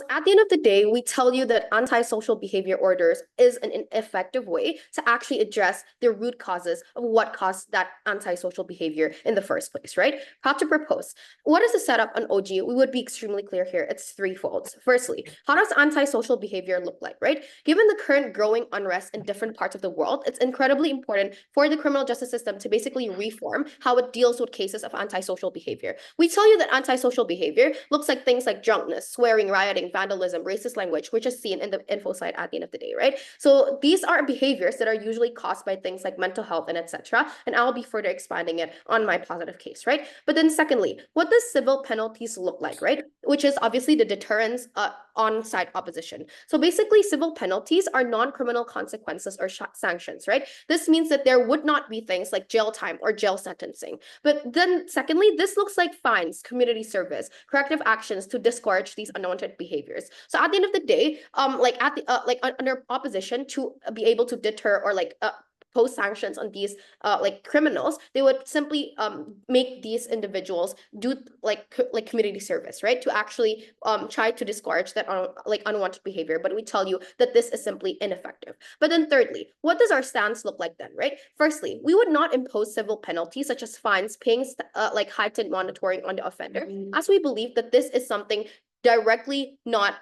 At the end of the day, we tell you that antisocial behavior orders is an effective way to actually address the root causes of what caused that antisocial behavior in the first place, right? How to propose. What is the setup on OG? We would be extremely clear here. It's threefold. Firstly, how does antisocial behavior look like, right? Given the current growing unrest in different parts of the world, it's incredibly important for the criminal justice system to basically reform how it deals with cases of antisocial behavior. We tell you that antisocial behavior looks like things like drunkenness, swearing, rioting, vandalism, racist language, which is seen in the info site at the end of the day, right? So these are behaviors that are usually caused by things like mental health and etc. And I'll be further expanding it on my positive case, right? But then secondly, what does civil penalties look like, right? Which is obviously the deterrence on-site opposition. So basically, civil penalties are non-criminal consequences or sanctions, right? This means that there would not be things like jail time or jail sentencing. But then secondly, this looks like fines, community service, corrective actions to discourage these unwanted behaviors. So at the end of the day, under opposition to be able to deter or pose sanctions on these criminals, they would simply make these individuals do community service, right? To actually try to discourage that unwanted behavior. But we tell you that this is simply ineffective. But then thirdly, what does our stance look like then, right? Firstly, we would not impose civil penalties such as fines, paying heightened monitoring on the offender, as we believe that this is something directly not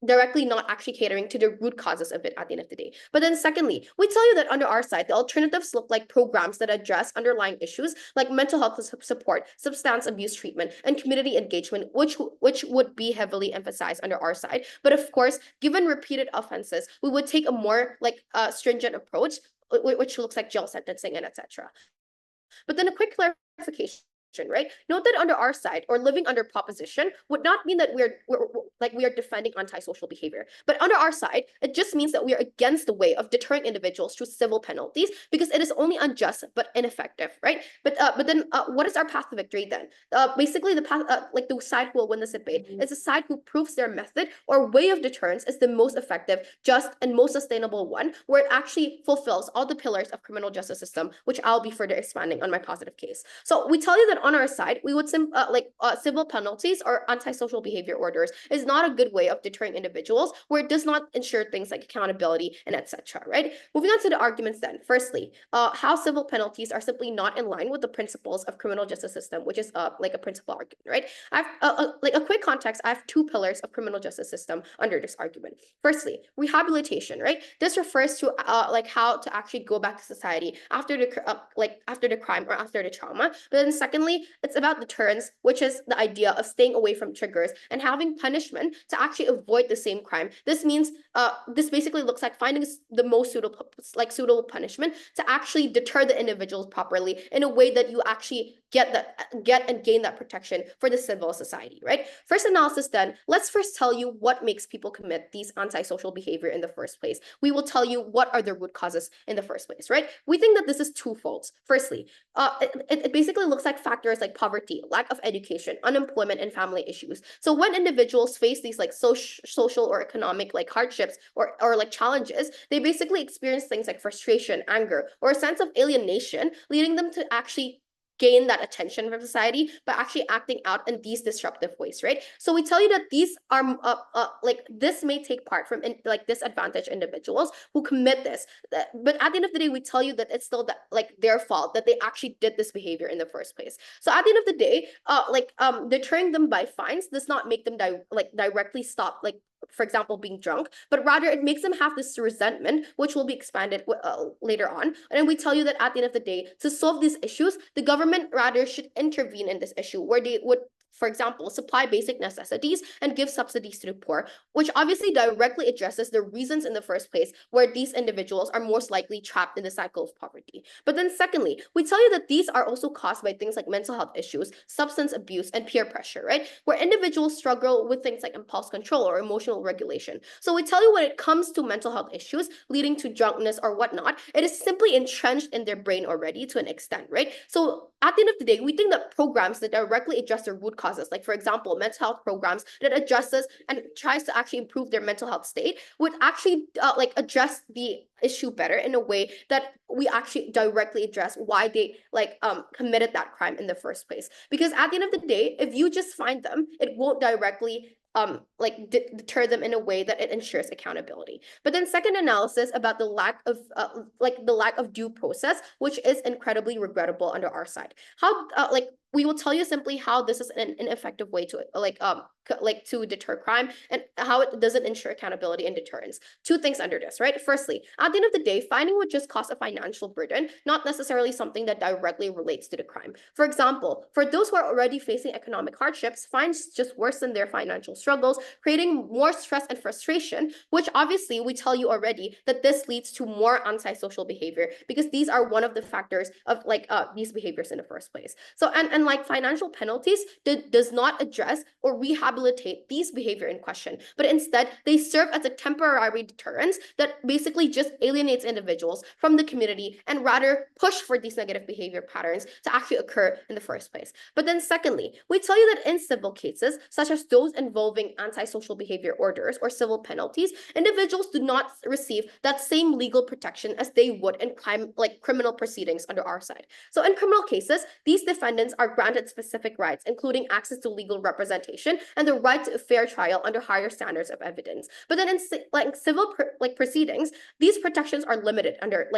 directly not actually catering to the root causes of it at the end of the day. But then secondly, we tell you that under our side, the alternatives look like programs that address underlying issues like mental health support, substance abuse treatment, and community engagement, which would be heavily emphasized under our side. But of course, given repeated offenses, we would take a more stringent approach, which looks like jail sentencing and etc. But then a quick clarification, right? Note that under our side, or living under proposition would not mean that we are defending antisocial behavior. But under our side, it just means that we are against the way of deterring individuals through civil penalties because it is only unjust but ineffective, right? But then what is our path to victory then? Basically, the path, the side who will win this debate is the side who proves their method or way of deterrence is the most effective, just, and most sustainable one, where it actually fulfills all the pillars of criminal justice system, which I'll be further expanding on my positive case. So we tell you that on our side, we would civil penalties or antisocial behavior orders is not a good way of deterring individuals, where it does not ensure things like accountability and etc. Right? Moving on to the arguments then. Firstly, how civil penalties are simply not in line with the principles of criminal justice system, which is a principal argument, right? I've a quick context. I have two pillars of criminal justice system under this argument. Firstly, rehabilitation, right? This refers to how to actually go back to society after the crime or after the trauma. But then secondly, it's about deterrence, which is the idea of staying away from triggers and having punishment to actually avoid the same crime. This means this basically looks like finding the most suitable punishment to actually deter the individuals properly in a way that you actually get and gain that protection for the civil society, right? First analysis then, let's first tell you what makes people commit these antisocial behavior in the first place. We will tell you what are the root causes in the first place, right? We think that this is twofold. Firstly, it basically looks like factors like poverty, lack of education, unemployment, and family issues. So when individuals face these social or economic hardships or challenges, they basically experience things like frustration, anger, or a sense of alienation, leading them to actually gain that attention from society by actually acting out in these disruptive ways, right? So we tell you that these are this may take part from disadvantaged individuals who commit this, but at the end of the day, we tell you that it's still their fault that they actually did this behavior in the first place. So at the end of the day, deterring them by fines does not make them directly stop for example, being drunk, but rather it makes them have this resentment, which will be expanded later on. And we tell you that at the end of the day, to solve these issues, the government rather should intervene in this issue, where they would, for example, supply basic necessities and give subsidies to the poor, which obviously directly addresses the reasons in the first place where these individuals are most likely trapped in the cycle of poverty. But then secondly, we tell you that these are also caused by things like mental health issues, substance abuse, and peer pressure, right? Where individuals struggle with things like impulse control or emotional regulation. So we tell you when it comes to mental health issues leading to drunkenness or whatnot, it is simply entrenched in their brain already to an extent, right? So at the end of the day, we think that programs that directly address the root causes, like for example, mental health programs that addresses and tries to actually improve their mental health state, would actually address the issue better in a way that we actually directly address why they committed that crime in the first place. Because at the end of the day, if you just find them, it won't directly deter them in a way that it ensures accountability. But then second analysis about the lack of due process, which is incredibly regrettable under our side. How we will tell you simply how this is an ineffective way to to deter crime and how it doesn't ensure accountability and deterrence. Two things under this, right? Firstly, at the end of the day, finding would just cause a financial burden, not necessarily something that directly relates to the crime. For example, for those who are already facing economic hardships, fines just worsen their financial struggles, creating more stress and frustration, which obviously we tell you already that this leads to more antisocial behavior because these are one of the factors of these behaviors in the first place. So and like financial penalties does not address or rehabilitate these behavior in question, but instead they serve as a temporary deterrence that basically just alienates individuals from the community and rather push for these negative behavior patterns to actually occur in the first place. But then secondly, we tell you that in civil cases, such as those involving antisocial behavior orders or civil penalties, individuals do not receive that same legal protection as they would in criminal proceedings under our side. So in criminal cases, these defendants are granted specific rights, including access to legal representation and the right to a fair trial under higher standards of evidence. But then in civil proceedings, these protections are limited under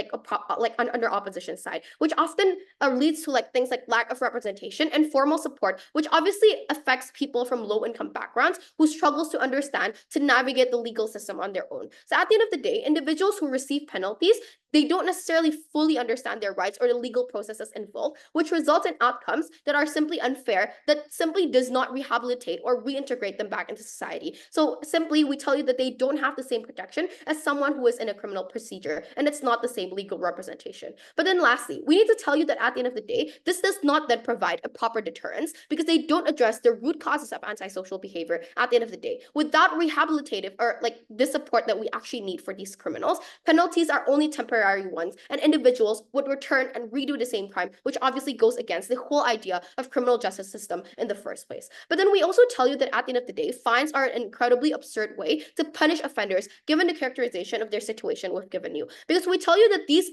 under opposition side, which often leads to things like lack of representation and formal support, which obviously affects people from low income backgrounds who struggles to understand to navigate the legal system on their own. So at the end of the day, individuals who receive penalties, they don't necessarily fully understand their rights or the legal processes involved, which results in outcomes that are simply unfair, that simply does not rehabilitate or reintegrate them back into society. So simply, we tell you that they don't have the same protection as someone who is in a criminal procedure, and it's not the same legal representation. But then lastly, we need to tell you that at the end of the day, this does not then provide a proper deterrence because they don't address the root causes of antisocial behavior at the end of the day. Without rehabilitative or the support that we actually need for these criminals, penalties are only temporary ones, and individuals would return and redo the same crime, which obviously goes against the whole idea of criminal justice system in the first place. But then we also tell you that at the end of the day, fines are an incredibly absurd way to punish offenders given the characterization of their situation we've given you. Because we tell you that these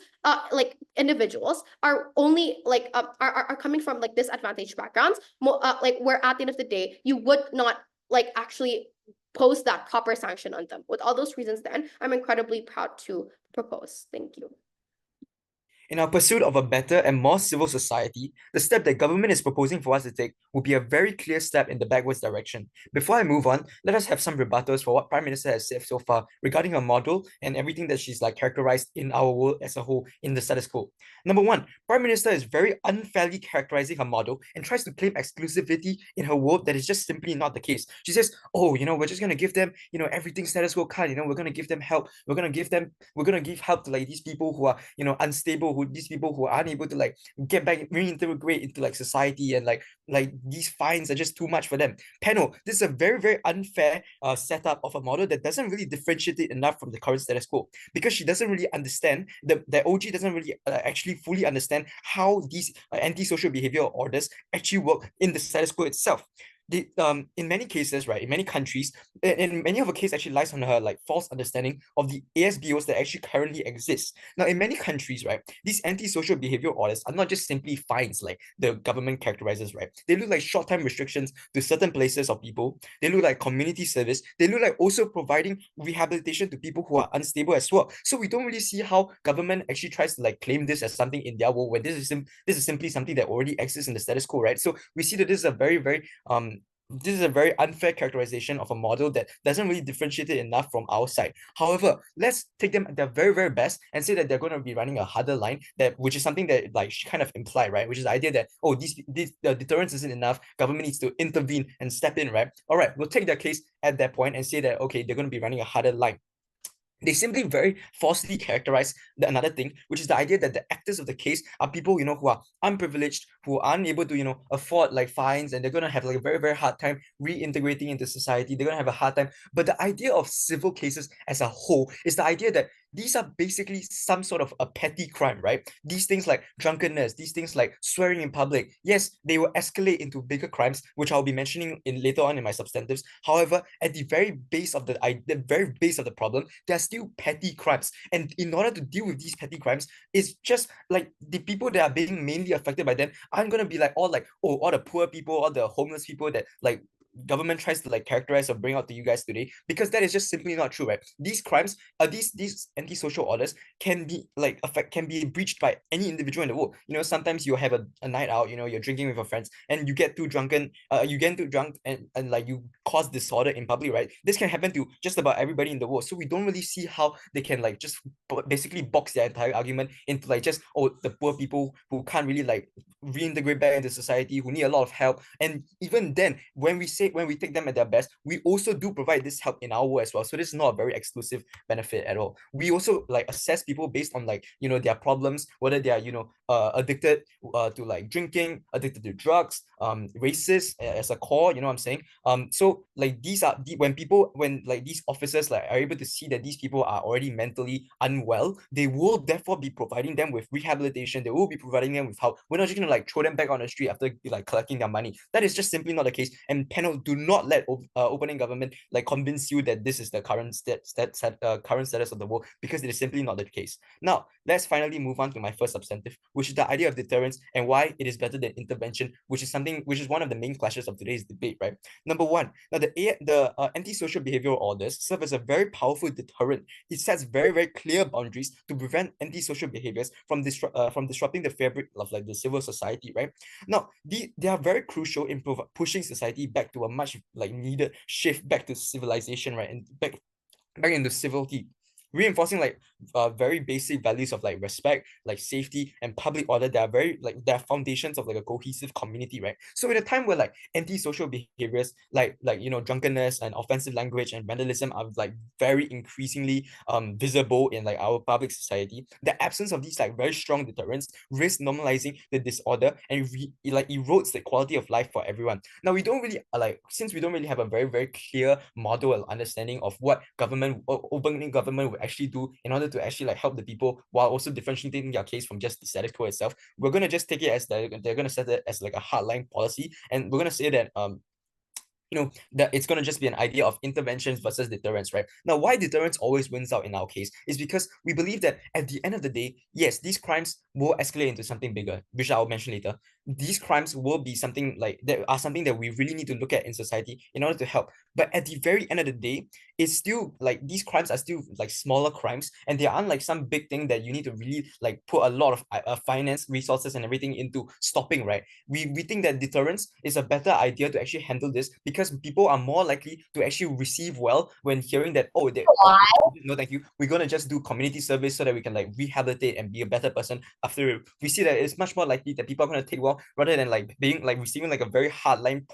individuals are only are coming from disadvantaged backgrounds, where at the end of the day, you would not actually pose that proper sanction on them. With all those reasons, then I'm incredibly proud to propose. Thank you. In our pursuit of a better and more civil society, the step that government is proposing for us to take will be a very clear step in the backwards direction. Before I move on, let us have some rebuttals for what Prime Minister has said so far regarding her model and everything that she's characterized in our world as a whole in the status quo. Number one, Prime Minister is very unfairly characterizing her model and tries to claim exclusivity in her world that is just simply not the case. She says, oh, we're just going to give them, everything status quo card, we're going to give them help. We're going to give help to these people who are, unstable, these people who are unable to get back, reintegrate into society, and these fines are just too much for them. Panel, this is a very, very unfair setup of a model that doesn't really differentiate it enough from the current status quo, because she doesn't really understand, the OG doesn't really actually fully understand how these antisocial behavioral orders actually work in the status quo itself. In many cases, right, in many countries, and many of her case actually lies on her false understanding of the ASBOs that actually currently exist. Now, in many countries, right, these antisocial behavioral orders are not just simply fines like the government characterizes, right? They look like short-term restrictions to certain places of people. They look like community service. They look like also providing rehabilitation to people who are unstable as well. So we don't really see how government actually tries to claim this as something in their world when this is simply something that already exists in the status quo, right? So we see that this is a very, very this is a very unfair characterization of a model that doesn't really differentiate it enough from our side. However, let's take them at their very, very best and say that they're going to be running a harder line, which is something that she kind of implied, right? Which is the idea that, oh, the deterrence isn't enough, government needs to intervene and step in, right? All right, we'll take their case at that point and say that, okay, they're going to be running a harder line. They simply very falsely characterize another thing, which is the idea that the actors of the case are people, who are unprivileged, who are unable to, afford fines, and they're going to have a very, very hard time reintegrating into society. They're going to have a hard time. But the idea of civil cases as a whole is the idea that these are basically some sort of a petty crime, right? These things like drunkenness, these things like swearing in public, yes, they will escalate into bigger crimes, which I'll be mentioning later on in my substantives. However, at the very base of the problem, there's still petty crimes. And in order to deal with these petty crimes, it's just the people that are being mainly affected by them aren't going to be all the poor people, all the homeless people that government tries to like characterize or bring out to you guys today, because that is just simply not true, right? These crimes, these antisocial orders can be like can be breached by any individual in the world. Sometimes you have a night out, you're drinking with your friends and you get too drunken, you get too drunk and like you cause disorder in public, right? This can happen to just about everybody in the world. So we don't really see how they can like just basically box their entire argument into like just, oh, the poor people who can't really like reintegrate back into society, who need a lot of help. And even then, when we take them at their best, we also do provide this help in our world as well. So this is not a very exclusive benefit at all. We also like assess people based on like their problems, whether they are addicted to like drinking, addicted to drugs, racist as a core, you know what I'm saying? So like these are when like these officers like are able to see that these people are already mentally unwell, they will therefore be providing them with rehabilitation. They will be providing them with help. We're not just gonna like throw them back on the street after like collecting their money. That is just simply not the case. And panel, do not let opening government like convince you that this is the current current status of the world, because it is simply not the case. Now, let's finally move on to my first substantive, which is the idea of deterrence and why it is better than intervention, which is one of the main clashes of today's debate, right? Number one, now the antisocial behavioral orders serve as a very powerful deterrent. It sets very, very clear boundaries to prevent antisocial behaviors from disrupting the fabric of like the civil society, right? Now, they are very crucial in pushing society back to a much like needed shift back to civilization, right? And back into civility, reinforcing like very basic values of like respect, like safety and public order. They are very like they are foundations of like a cohesive community, right? So in a time where like antisocial behaviors like drunkenness and offensive language and vandalism are like very increasingly visible in like our public society, the absence of these like very strong deterrents risk normalizing the disorder and it like erodes the quality of life for everyone. Now, we don't really since we don't really have a very, very clear model and understanding of what opening government would actually do in order to actually like help the people while also differentiating their case from just the status quo itself, we're gonna just take it as they're gonna set it as like a hardline policy, and we're gonna say that that it's going to just be an idea of interventions versus deterrence, right? Now, why deterrence always wins out in our case is because we believe that at the end of the day, yes, these crimes will escalate into something bigger, which I'll mention later. These crimes will be something like that are something that we really need to look at in society in order to help. But at the very end of the day, it's still like these crimes are still like smaller crimes, and they aren't like some big thing that you need to really like put a lot of finance, resources, and everything into stopping, right? We think that deterrence is a better idea to actually handle this, because people are more likely to actually receive well when hearing that, oh, no thank you, we're going to just do community service so that we can like rehabilitate and be a better person after. We see that it's much more likely that people are going to take well, rather than like being like receiving like a very hardline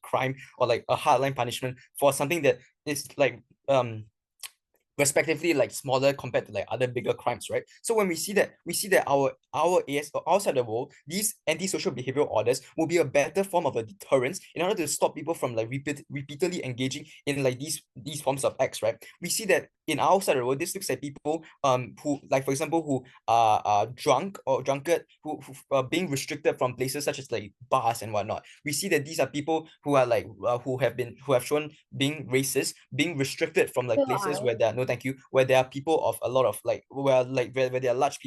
crime or like a hardline punishment for something that is like respectively like smaller compared to like other bigger crimes, right? So when we see that our AS outside the world, these antisocial behavioral orders will be a better form of a deterrence in order to stop people from like repeatedly engaging in like these forms of acts, right? We see that in our side of the world, this looks like people who like, for example, who are drunk or drunkard, who are being restricted from places such as like bars and whatnot. We see that these are people who are like who have shown being racist, being restricted from like places where there are no thank you, where there are people of a lot of like where there are large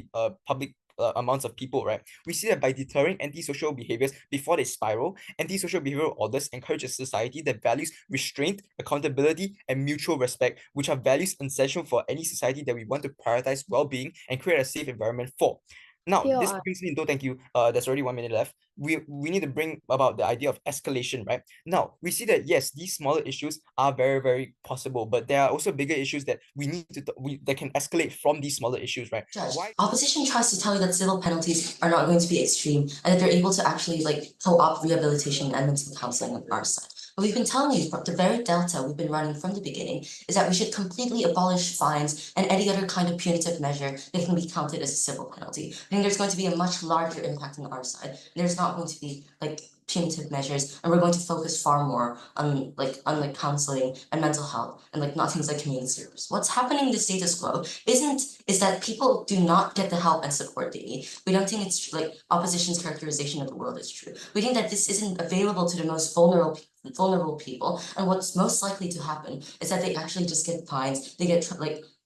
public amounts of people, right? We see that by deterring antisocial behaviors before they spiral, antisocial behavioral orders encourage a society that values restraint, accountability, and mutual respect, which are values essential for any society that we want to prioritize well-being and create a safe environment for. Now, this brings me into, thank you, there's already 1 minute left. We need to bring about the idea of escalation, right? Now, we see that yes, these smaller issues are very, very possible, but there are also bigger issues that we need to that can escalate from these smaller issues, right? Judge, opposition tries to tell you that civil penalties are not going to be extreme and that they're able to actually like co-opt rehabilitation and mental counseling on our side. But we've been telling you from the very delta we've been running from the beginning is that we should completely abolish fines and any other kind of punitive measure that can be counted as a civil penalty. I think there's going to be a much larger impact on our side. There's not going to be like punitive measures, and we're going to focus far more on counseling and mental health and like not things like community service. What's happening in the status quo is that people do not get the help and support they need. We don't think it's like opposition's characterization of the world is true. We think that this isn't available to the most vulnerable people, and what's most likely to happen is that they actually just get fines. They get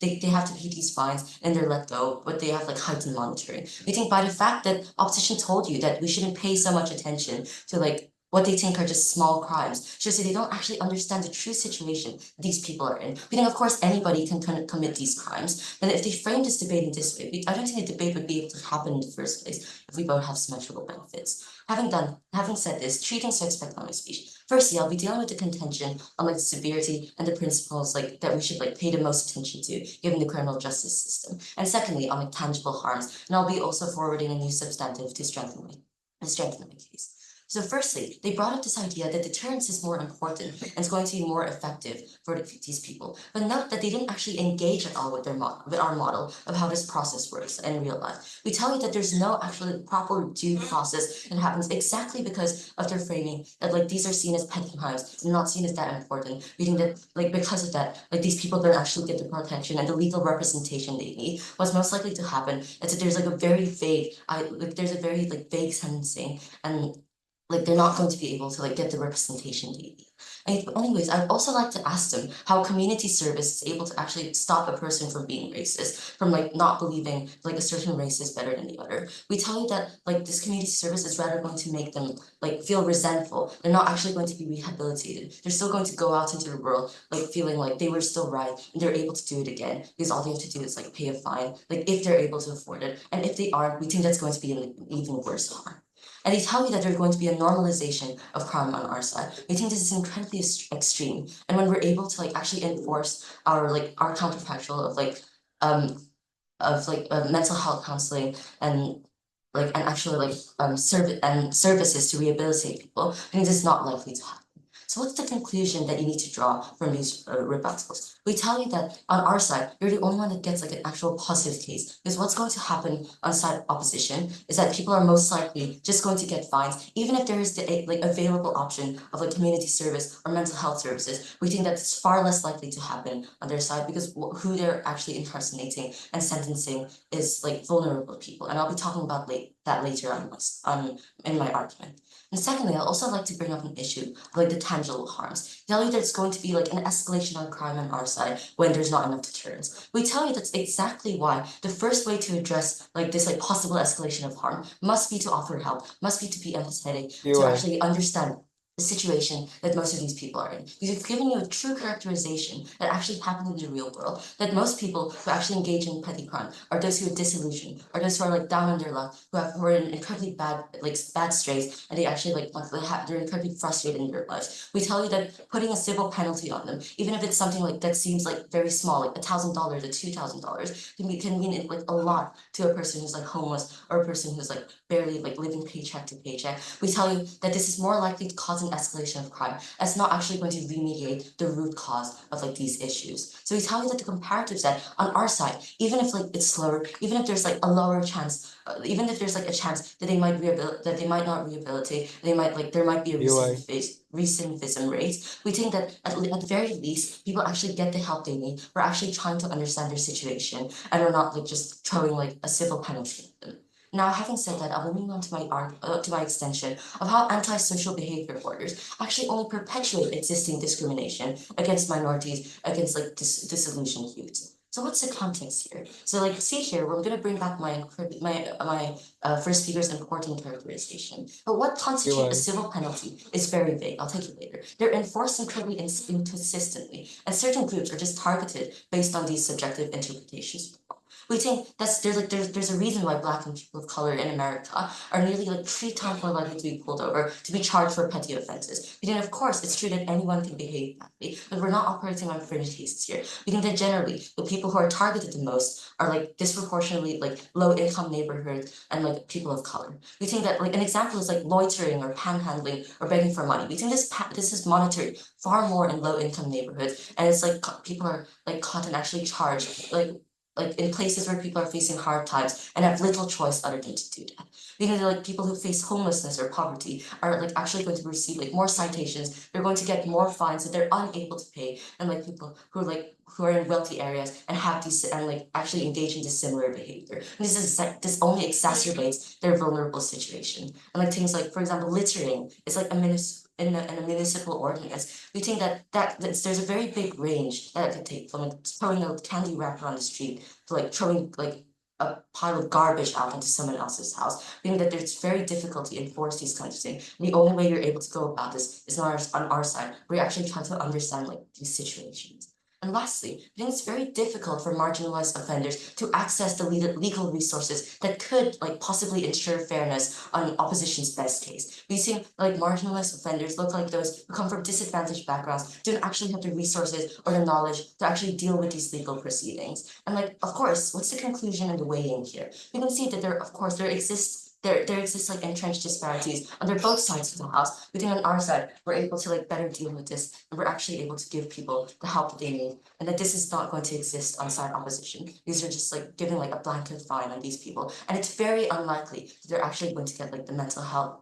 they have to pay these fines and they're let go, but they have like heightened monitoring. We think by the fact that opposition told you that we shouldn't pay so much attention to like what they think are just small crimes. Shows that they don't actually understand the true situation these people are in. We think, of course, anybody can commit these crimes. And if they frame this debate in this way, I don't think the debate would be able to happen in the first place if we both have symmetrical benefits. Having said this, treating such economic speech. Firstly, I'll be dealing with the contention on like the severity and the principles like that we should like pay the most attention to, given the criminal justice system. And secondly, on like tangible harms, and I'll be also forwarding a new substantive to strengthen my case. So firstly, they brought up this idea that deterrence is more important and it's going to be more effective for these people. But note that they didn't actually engage at all with our model of how this process works in real life. We tell you that there's no actually proper due process that happens exactly because of their framing that like these are seen as petty crimes and not seen as that important. We think that like because of that, like these people don't actually get the protection and the legal representation they need. What's most likely to happen is that there's like a very vague, vague sentencing and like they're not going to be able to like get the representation they need. And anyways, I'd also like to ask them how community service is able to actually stop a person from being racist, from like not believing like a certain race is better than the other. We tell you that like this community service is rather going to make them like feel resentful. They're not actually going to be rehabilitated. They're still going to go out into the world like feeling like they were still right and they're able to do it again because all they have to do is like pay a fine, like if they're able to afford it. And if they aren't, we think that's going to be an even worse harm. And they tell me that there's going to be a normalization of crime on our side. We think this is incredibly extreme. And when we're able to like actually enforce our counterfactual of mental health counseling and actually services to rehabilitate people, I think this is not likely to happen. So what's the conclusion that you need to draw from these rebuttals? We tell you that on our side, you're the only one that gets like an actual positive case. Because what's going to happen on side opposition is that people are most likely just going to get fines, even if there is the like available option of like community service or mental health services. We think that it's far less likely to happen on their side because who they're actually impersonating and sentencing is like vulnerable people. And I'll be talking about that later on in my argument. And secondly, I'd also like to bring up an issue of like the tangible harms. Tell you that it's going to be like an escalation on crime on our side when there's not enough deterrence. We tell you that's exactly why the first way to address like this like possible escalation of harm must be to offer help, must be to be empathetic, to actually understand the situation that most of these people are in. Because we've given you a true characterization that actually happened in the real world, that most people who actually engage in petty crime are those who are disillusioned, or those who are like down on their luck, who are in incredibly bad straits, and they actually they're incredibly frustrated in their lives. We tell you that putting a civil penalty on them, even if it's something like that seems like very small, like $1,000 or $2,000, can mean like a lot to a person who's like homeless or a person who's like barely like living paycheck to paycheck. We tell you that this is more likely to cause an escalation of crime. It's not actually going to remediate the root cause of like these issues. So we tell you that the comparative set on our side, even if like it's slower, even if there's like a lower chance, even if there's like a chance that they might not rehabilitate, there might be a recidivism rate. We think that at the very least, people actually get the help they need. We're actually trying to understand their situation, and we're not like just throwing like a civil penalty at them. Now, having said that, I will move on to my extension of how antisocial behavior orders actually only perpetuate existing discrimination against minorities, against like disillusioned youth. So what's the context here? So like see here, we're going to bring back my first speaker's important characterization. But what constitutes a civil penalty is very vague. I'll take it later. They're enforced incredibly inconsistently, and certain groups are just targeted based on these subjective interpretations. We think there's a reason why Black and people of color in America are nearly like 3 times more likely to be pulled over, to be charged for petty offenses. We think, of course, it's true that anyone can behave badly, but we're not operating on fringe cases here. We think that generally the people who are targeted the most are like disproportionately like low-income neighborhoods and like people of color. We think that like an example is like loitering or panhandling or begging for money. We think this is monitored far more in low-income neighborhoods, and it's like people are like caught and actually charged like in places where people are facing hard times and have little choice other than to do that. Because like people who face homelessness or poverty are like actually going to receive like more citations. They're going to get more fines that they're unable to pay, and like people who are in wealthy areas and have these and like actually engage in dissimilar behavior. And this only exacerbates their vulnerable situation. And like things like, for example, littering is like in a municipal ordinance. We think that there's a very big range that it could take, from like throwing a candy wrapper on the street to like throwing like a pile of garbage out into someone else's house, meaning that it's very difficult to enforce these kinds of things. And the only way you're able to go about this is on our side, where you're actually trying to understand like these situations. And lastly, I think it's very difficult for marginalized offenders to access the legal resources that could like possibly ensure fairness on opposition's best case. We see like marginalized offenders look like those who come from disadvantaged backgrounds, don't actually have the resources or the knowledge to actually deal with these legal proceedings. And like, of course, what's the conclusion and the way in here? We can see that there exists like entrenched disparities under both sides of the house. But then on our side, we're able to like better deal with this, and we're actually able to give people the help that they need, and that this is not going to exist on side opposition. These are just like giving like a blanket fine on these people, and it's very unlikely that they're actually going to get like the mental health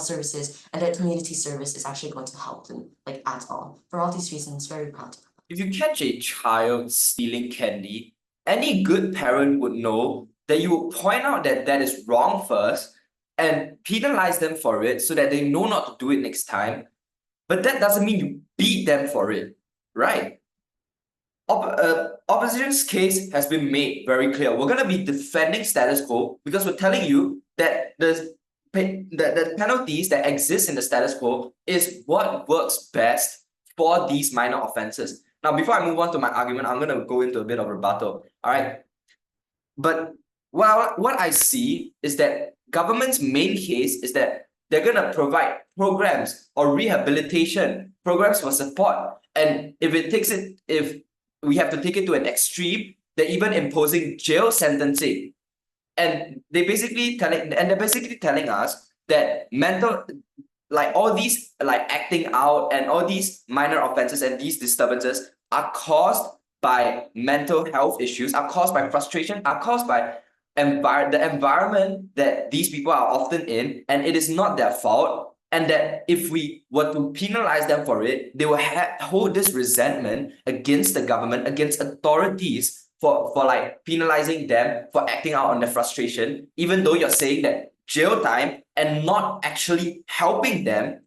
services, and that community service is actually going to help them like at all. For all these reasons, very proud. If you catch a child stealing candy, any good parent would know that you would point out that that is wrong first and penalize them for it so that they know not to do it next time. But that doesn't mean you beat them for it, right? Opposition's case has been made very clear. We're going to be defending status quo because we're telling you that the penalties that exist in the status quo is what works best for these minor offenses. Now, before I move on to my argument, I'm going to go into a bit of rebuttal, all right? But what I see is that government's main case is that they're going to provide programs or rehabilitation programs for support. And if we have to take it to an extreme, they're even imposing jail sentencing. And they're basically telling us that all these like acting out and all these minor offenses and these disturbances are caused by mental health issues, are caused by frustration, are caused by the environment that these people are often in, and it is not their fault. And that if we were to penalize them for it, they will hold this resentment against the government, against authorities for like penalizing them for acting out on their frustration, even though you're saying that jail time and not actually helping them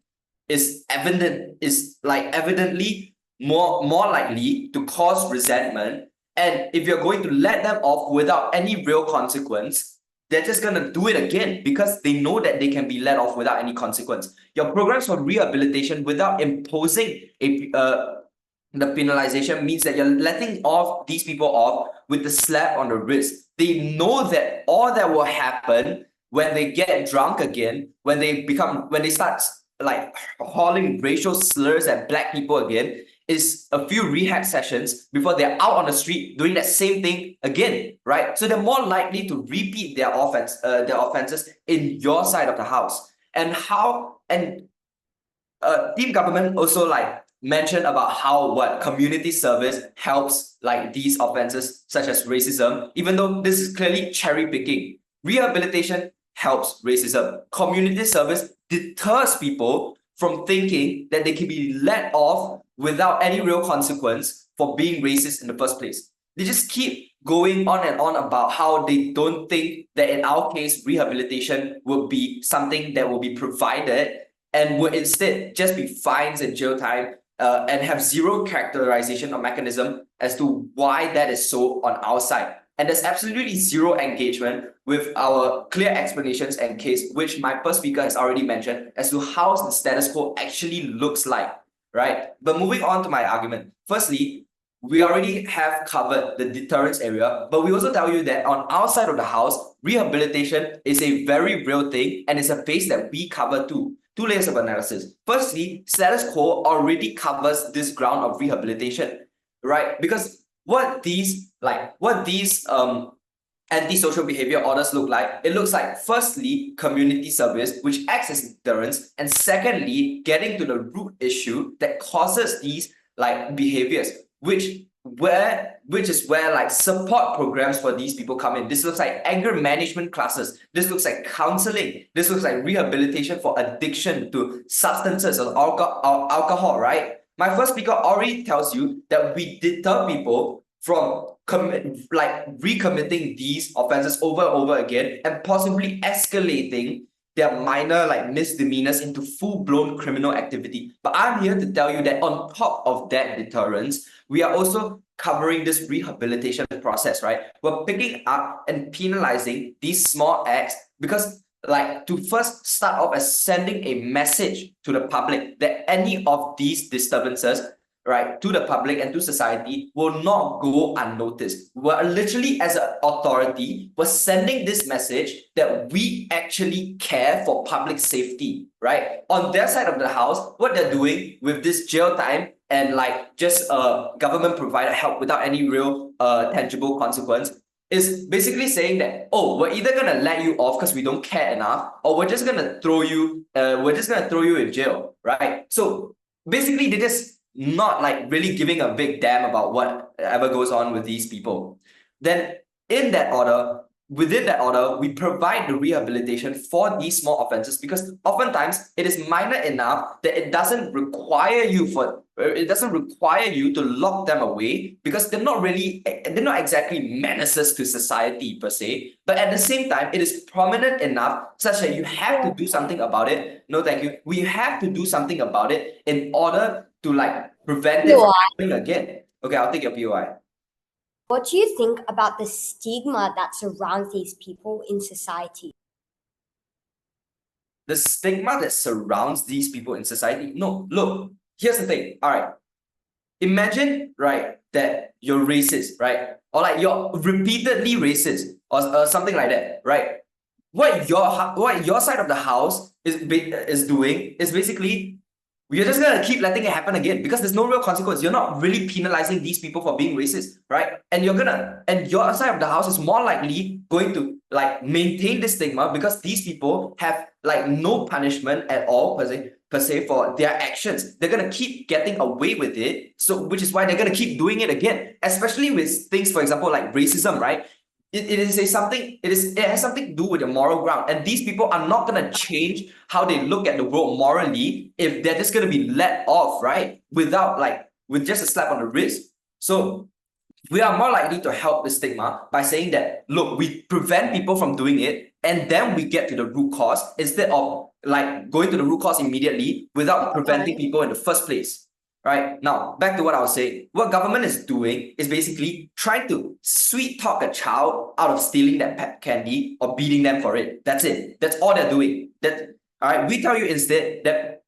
is evidently more likely to cause resentment. And if you're going to let them off without any real consequence, they're just going to do it again because they know that they can be let off without any consequence. Your programs for rehabilitation without imposing the penalization means that you're letting off these people off with the slap on the wrist. They know that all that will happen when they get drunk again, when they start like hauling racial slurs at black people again, is a few rehab sessions before they're out on the street doing that same thing again, right? So they're more likely to repeat their offenses in your side of the house. And team government also like mentioned about how community service helps like these offenses such as racism, even though this is clearly cherry picking. Rehabilitation helps racism. Community service deters people from thinking that they can be let off without any real consequence for being racist in the first place. They just keep going on and on about how they don't think that in our case, rehabilitation will be something that will be provided and would instead just be fines and jail time and have zero characterization or mechanism as to why that is so on our side. And there's absolutely zero engagement with our clear explanations and case, which my first speaker has already mentioned, as to how the status quo actually looks like, right? But moving on to my argument. Firstly, we already have covered the deterrence area, but we also tell you that on our side of the house, rehabilitation is a very real thing and it's a phase that we cover too. Two layers of analysis. Firstly, status quo already covers this ground of rehabilitation, right? Because what these antisocial behavior orders look like, it looks like firstly, community service, which acts as deterrence, and secondly, getting to the root issue that causes these like behaviors, which is where like support programs for these people come in. This looks like anger management classes. This looks like counseling. This looks like rehabilitation for addiction to substances or alcohol, right? My first speaker already tells you that we deter people from recommitting these offenses over and over again and possibly escalating their minor like misdemeanors into full-blown criminal activity. But I'm here to tell you that on top of that deterrence, we are also covering this rehabilitation process, right? We're picking up and penalizing these small acts because, like, to first start off as sending a message to the public that any of these disturbances, right, to the public and to society will not go unnoticed. We're literally, as an authority, we're sending this message that we actually care for public safety, right? On their side of the house, what they're doing with this jail time and like just government provided help without any real tangible consequence is basically saying that, oh, we're either gonna let you off because we don't care enough, or we're just gonna throw you in jail, right? So basically they just not like really giving a big damn about whatever goes on with these people. Then within that order, we provide the rehabilitation for these small offenses because oftentimes it is minor enough that it doesn't require you to lock them away because they're not exactly menaces to society per se. But at the same time, it is prominent enough such that you have to do something about it. No, thank you. We have to do something about it in order to like prevent it from happening again. Okay, I'll take your POI. What do you think about the stigma that surrounds these people in society? The stigma that surrounds these people in society? No, look, here's the thing. All right. Imagine, right, that you're racist, right? Or like you're repeatedly racist or something like that, right? What your side of the house is doing is basically we're just gonna keep letting it happen again because there's no real consequence. You're not really penalizing these people for being racist, right? And your side of the house is more likely going to like maintain this stigma because these people have like no punishment at all per se for their actions. They're gonna keep getting away with it. So which is why they're gonna keep doing it again, especially with things, for example, like racism, right? It has something to do with your moral ground, and these people are not going to change how they look at the world morally if they're just going to be let off, right, with just a slap on the wrist. So we are more likely to help the stigma by saying that, look, we prevent people from doing it and then we get to the root cause instead of like going to the root cause immediately without preventing people in the first place. Right, now back to what I was saying. What government is doing is basically trying to sweet talk a child out of stealing that pet candy or beating them for it. That's it. That's all they're doing. All right. We tell you instead that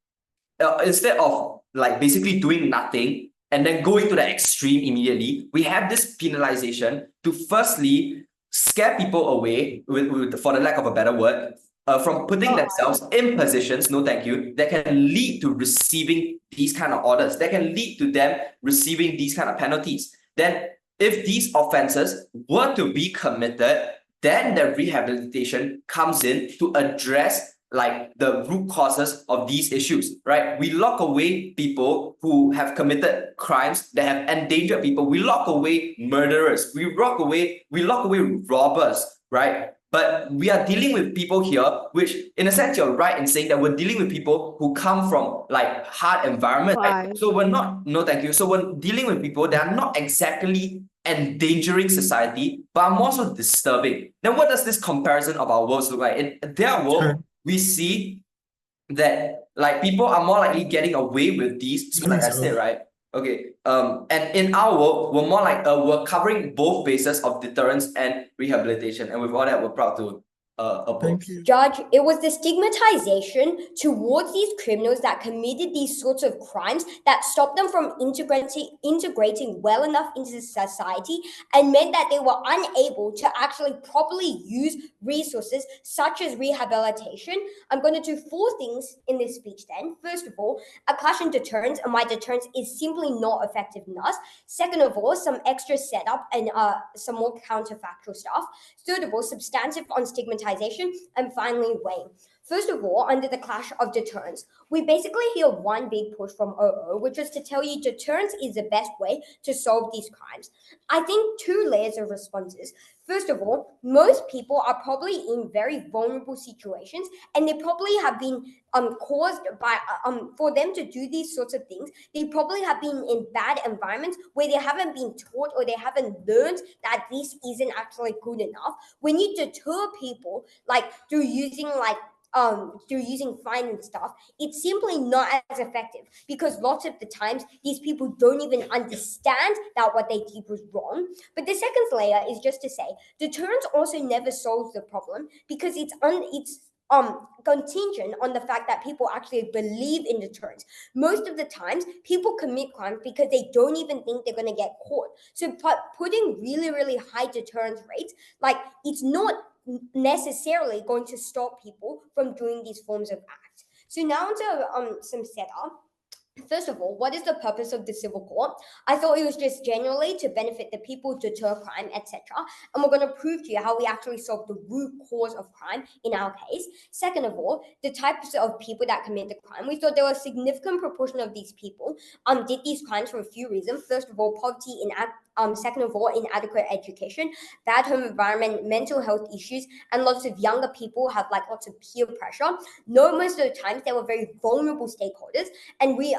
instead of like basically doing nothing and then going to the extreme immediately, we have this penalization to firstly scare people away for the lack of a better word, from putting themselves in positions, no thank you, that can lead to receiving these kind of orders, that can lead to them receiving these kind of penalties. Then if these offenses were to be committed, then the rehabilitation comes in to address like the root causes of these issues, right? We lock away people who have committed crimes that have endangered people. We lock away murderers. We lock away robbers, right? But we are dealing with people here, which in a sense, you're right in saying that we're dealing with people who come from like hard environments. Right? So we're not, no thank you. So we're dealing with people that are not exactly endangering society, but are more so disturbing. Then what does this comparison of our worlds look like? In their world, we see that like people are more likely getting away with these, like I said, right? Okay, and in our world, we're more like we're covering both bases of deterrence and rehabilitation, and with all that, we're proud to oppose. Judge, it was the stigmatization towards these criminals that committed these sorts of crimes that stopped them from integrating well enough into society and meant that they were unable to actually properly use resources such as rehabilitation. I'm going to do 4 things in this speech then. First of all, a clash in deterrence, and why deterrence is simply not effective enough. Second of all, some extra setup and some more counterfactual stuff. Third of all, substantive on stigmatization. And finally, Wang. First of all, under the clash of deterrence, we basically hear one big push from OO, which is to tell you deterrence is the best way to solve these crimes. I think 2 layers of responses. First of all, most people are probably in very vulnerable situations, and they probably have been caused by, for them to do these sorts of things, they probably have been in bad environments where they haven't been taught or they haven't learned that this isn't actually good enough. When you deter people, like through using like through using fine and stuff, it's simply not as effective because lots of the times these people don't even understand that what they did was wrong. But the second layer is just to say deterrence also never solves the problem because it's contingent on the fact that people actually believe in deterrence. Most of the times people commit crimes because they don't even think they're going to get caught. So putting really, really high deterrence rates, like, it's not necessarily going to stop people from doing these forms of acts. So now onto some setup. First of all, what is the purpose of the civil court? I thought it was just generally to benefit the people, deter crime, etc. And we're going to prove to you how we actually solve the root cause of crime in our case. Second of all, the types of people that commit the crime. We thought there was a significant proportion of these people did these crimes for a few reasons. First of all, poverty, second of all, inadequate education, bad home environment, mental health issues, and lots of younger people have like lots of peer pressure. No, most of the times they were very vulnerable stakeholders, and we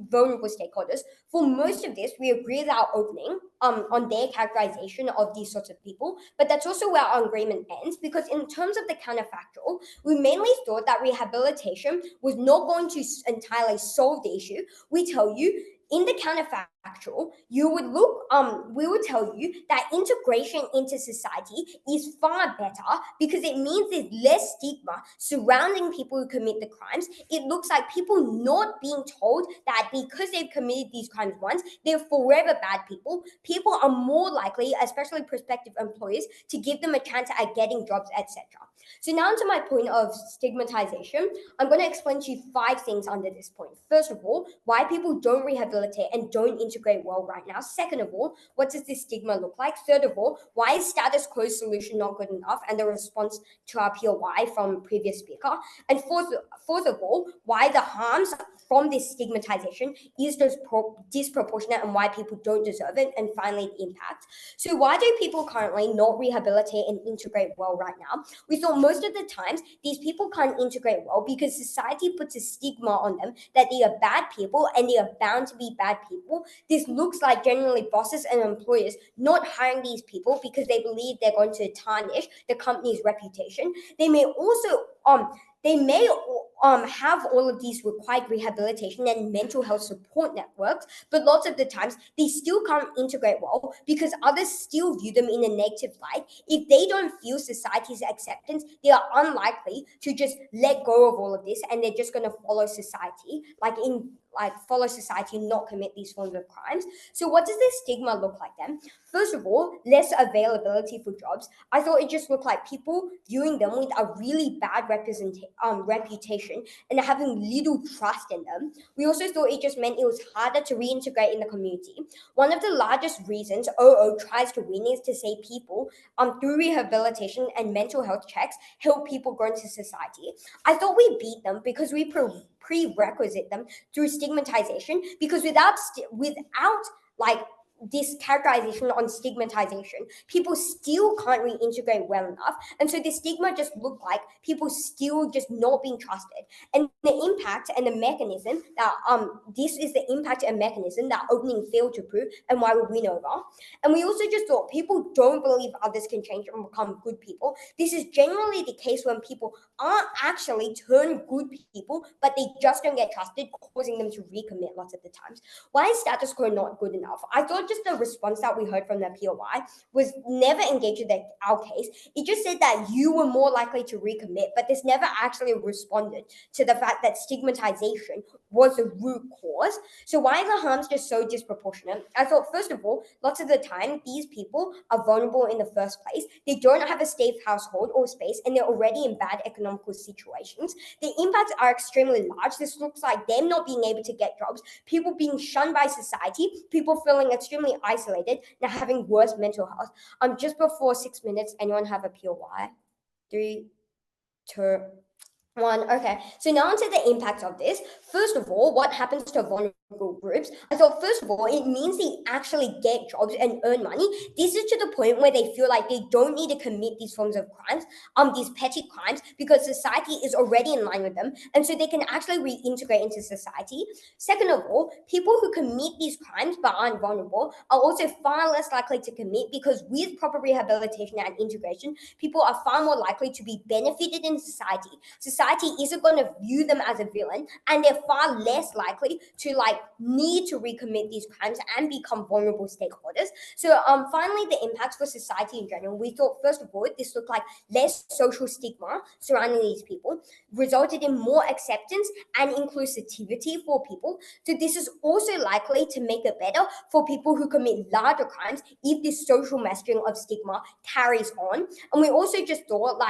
vulnerable stakeholders. For most of this, we agree with our opening on their characterization of these sorts of people, but that's also where our agreement ends, because in terms of the counterfactual, we mainly thought that rehabilitation was not going to entirely solve the issue. We tell you in the counterfactual, you would look, we would tell you that integration into society is far better because it means there's less stigma surrounding people who commit the crimes. It looks like people not being told that because they've committed these crimes once, they're forever bad people. People are more likely, especially prospective employers, to give them a chance at getting jobs, etc. So now to my point of stigmatization, I'm going to explain to you 5 things under this point. First of all, why people don't rehabilitate and don't integrate well right now. Second of all, what does this stigma look like? Third of all, why is status quo solution not good enough? And the response to our POI from previous speaker. And fourth of all, why the harms from this stigmatization is disproportionate and why people don't deserve it. And finally, the impact. So why do people currently not rehabilitate and integrate well right now? We thought most of the times these people can't integrate well because society puts a stigma on them that they are bad people and they are bound to be bad people. This looks like generally bosses and employers not hiring these people because they believe they're going to tarnish the company's reputation. They may also have all of these required rehabilitation and mental health support networks, but lots of the times they still can't integrate well because others still view them in a negative light. If they don't feel society's acceptance, they are unlikely to just let go of all of this and they're just going to follow society, follow society and not commit these forms of crimes. So what does this stigma look like then? First of all, less availability for jobs. I thought it just looked like people viewing them with a really bad reputation and having little trust in them. We also thought it just meant it was harder to reintegrate in the community. One of the largest reasons OO tries to win is to say people, through rehabilitation and mental health checks, help people grow into society. I thought we beat them because we prerequisite them through stigmatization, because without this characterization on stigmatization, people still can't reintegrate well enough. And so the stigma just looked like people still just not being trusted. And the impact and the mechanism that this is the impact and mechanism that opening failed to prove and why we win over. And we also just thought people don't believe others can change and become good people. This is generally the case when people aren't actually turn good people, but they just don't get trusted, causing them to recommit lots of the times. Why is status quo not good enough? I thought just the response that we heard from the POI was never engaged with our case. It just said that you were more likely to recommit, but this never actually responded to the fact that stigmatization was the root cause. So why are the harms just so disproportionate? I thought, first of all, lots of the time, these people are vulnerable in the first place. They don't have a safe household or space, and they're already in bad economical situations. The impacts are extremely large. This looks like them not being able to get jobs, people being shunned by society, people feeling extremely isolated, and having worse mental health. Just before 6 minutes, anyone have a POI? 3, 2, 1. Okay, so now onto the impact of this. First of all, what happens to vulnerable groups. I thought, first of all, it means they actually get jobs and earn money. This is to the point where they feel like they don't need to commit these forms of crimes, these petty crimes, because society is already in line with them, and so they can actually reintegrate into society. Second of all, people who commit these crimes but aren't vulnerable are also far less likely to commit, because with proper rehabilitation and integration, people are far more likely to be benefited in society. Society isn't going to view them as a villain, and they're far less likely to need to recommit these crimes and become vulnerable stakeholders. So finally, the impacts for society in general, we thought, first of all, this looked like less social stigma surrounding these people, resulted in more acceptance and inclusivity for people. So this is also likely to make it better for people who commit larger crimes if this social messaging of stigma carries on. And we also just thought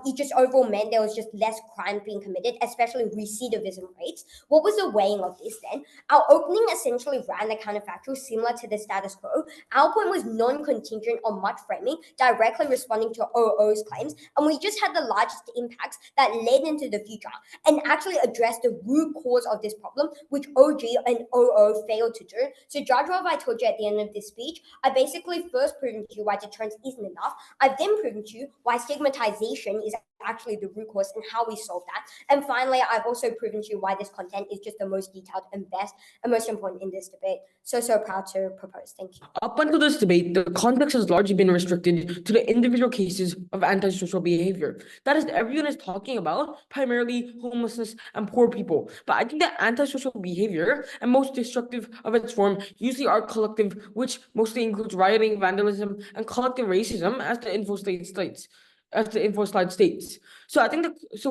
it just overall meant there was just less crime being committed, especially recidivism rates. What was the weighing of this then? Our opening essentially ran the counterfactual similar to the status quo. Our point was non-contingent on much framing, directly responding to OO's claims, and we just had the largest impacts that led into the future and actually addressed the root cause of this problem, which OG and OO failed to do. So judge what I told you at the end of this speech. I basically first proven to you why deterrence isn't enough. I've then proven to you why stigmatization is actually the root cause and how we solve that. And finally, I've also proven to you why this content is just the most detailed and best and most important in this debate. So proud to propose. Thank you. Up until this debate, the context has largely been restricted to the individual cases of antisocial behavior. That is, everyone is talking about primarily homelessness and poor people. But I think that antisocial behavior and most destructive of its form usually are collective, which mostly includes rioting, vandalism, and collective racism, as the info slide states. So I think